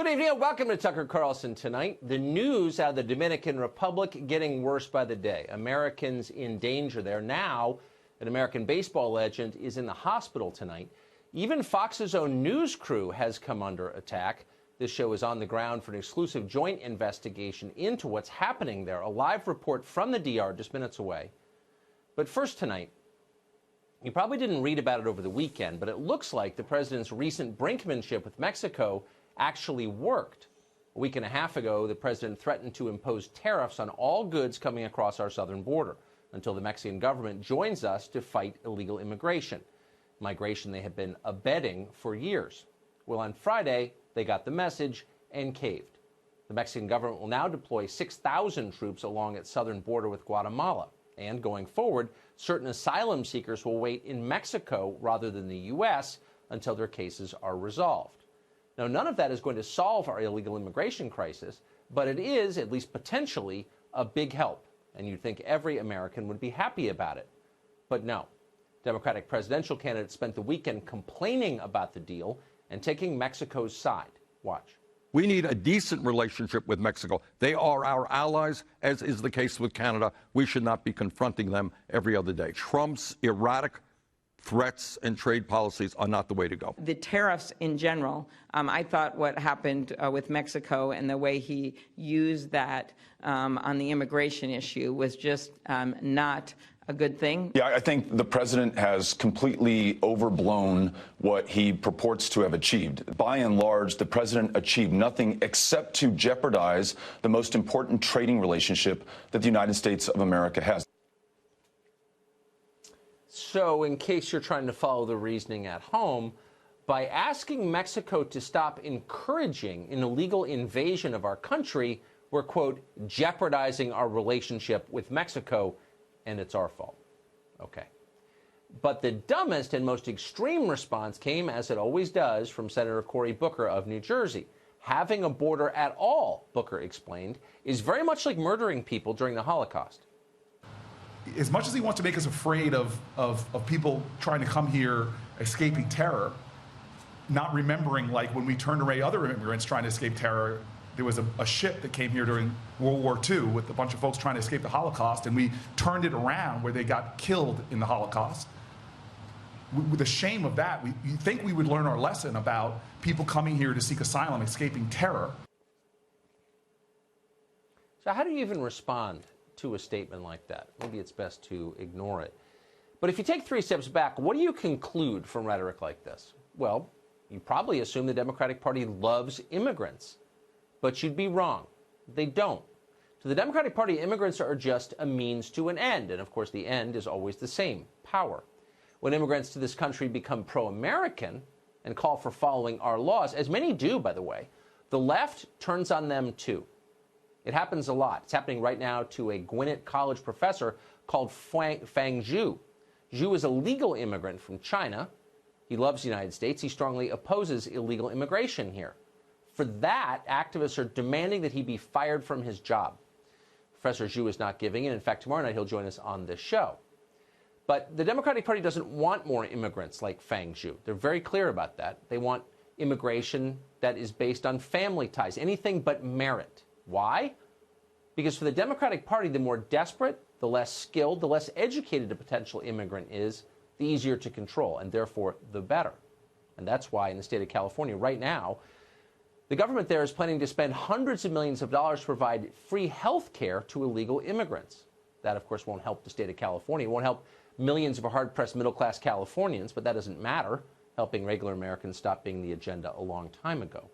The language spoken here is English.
Good evening and welcome to Tucker Carlson Tonight. The news out of the Dominican Republic getting worse by the day. Americans in danger there. Now, an American baseball legend is in the hospital tonight. Even Fox's own news crew has come under attack. This show is on the ground for an exclusive joint investigation into what's happening there. A live report from the DR just minutes away. But first tonight, you probably didn't read about it over the weekend, but it looks like the president's recent brinkmanship with Mexico actually worked. A week and a half ago, the president threatened to impose tariffs on all goods coming across our southern border until the Mexican government joins us to fight illegal immigration. Migration they have been abetting for years. Well, on Friday, they got the message and caved. The Mexican government will now deploy 6,000 troops along its southern border with Guatemala. And going forward, certain asylum seekers will wait in Mexico rather than the U.S. until their cases are resolved. Now, none of that is going to solve our illegal immigration crisis, but it is, at least potentially, a big help. And you'd think every American would be happy about it. But no. Democratic presidential candidates spent the weekend complaining about the deal and taking Mexico's side. Watch. We need a decent relationship with Mexico. They are our allies, as is the case with Canada. We should not be confronting them every other day. Trump's erratic threats and trade policies are not the way to go. The tariffs in general, I thought what happened with Mexico and the way he used that on the immigration issue was just not a good thing. Yeah, I think the president has completely overblown what he purports to have achieved. By and large, the president achieved nothing except to jeopardize the most important trading relationship that the United States of America has. So, in case you're trying to follow the reasoning at home, by asking Mexico to stop encouraging an illegal invasion of our country, we're, quote, jeopardizing our relationship with Mexico, and it's our fault. Okay. But the dumbest and most extreme response came, as it always does, from Senator Cory Booker of New Jersey. Having a border at all, Booker explained, is very much like murdering people during the Holocaust. As much as he wants to make us afraid of people trying to come here escaping terror, not remembering, like, when we turned away other immigrants trying to escape terror, there was a ship that came here during World War II with a bunch of folks trying to escape the Holocaust, and we turned it around where they got killed in the Holocaust. With the shame of that, you think we would learn our lesson about people coming here to seek asylum, escaping terror. So how do you even respond to a statement like that? Maybe it's best to ignore it. But if you take 3 steps back, what do you conclude from rhetoric like this? Well, you probably assume the Democratic Party loves immigrants. But you'd be wrong. They don't. To the Democratic Party, immigrants are just a means to an end. And of course, the end is always the same: power. When immigrants to this country become pro-American and call for following our laws, as many do, by the way, the left turns on them too. It happens a lot. It's happening right now to a Gwinnett College professor called Fang Zhu. Zhu is a legal immigrant from China. He loves the United States. He strongly opposes illegal immigration here. For that, activists are demanding that he be fired from his job. Professor Zhu is not giving in. In fact, tomorrow night he'll join us on this show. But the Democratic Party doesn't want more immigrants like Fang Zhu. They're very clear about that. They want immigration that is based on family ties, anything but merit. Why? Because for the Democratic Party, the more desperate, the less skilled, the less educated a potential immigrant is, the easier to control, and therefore the better. And that's why in the state of California right now, the government there is planning to spend hundreds of millions of dollars to provide free health care to illegal immigrants. That, of course, won't help the state of California. It won't help millions of hard-pressed middle-class Californians, but that doesn't matter. Helping regular Americans stop being the agenda a long time ago.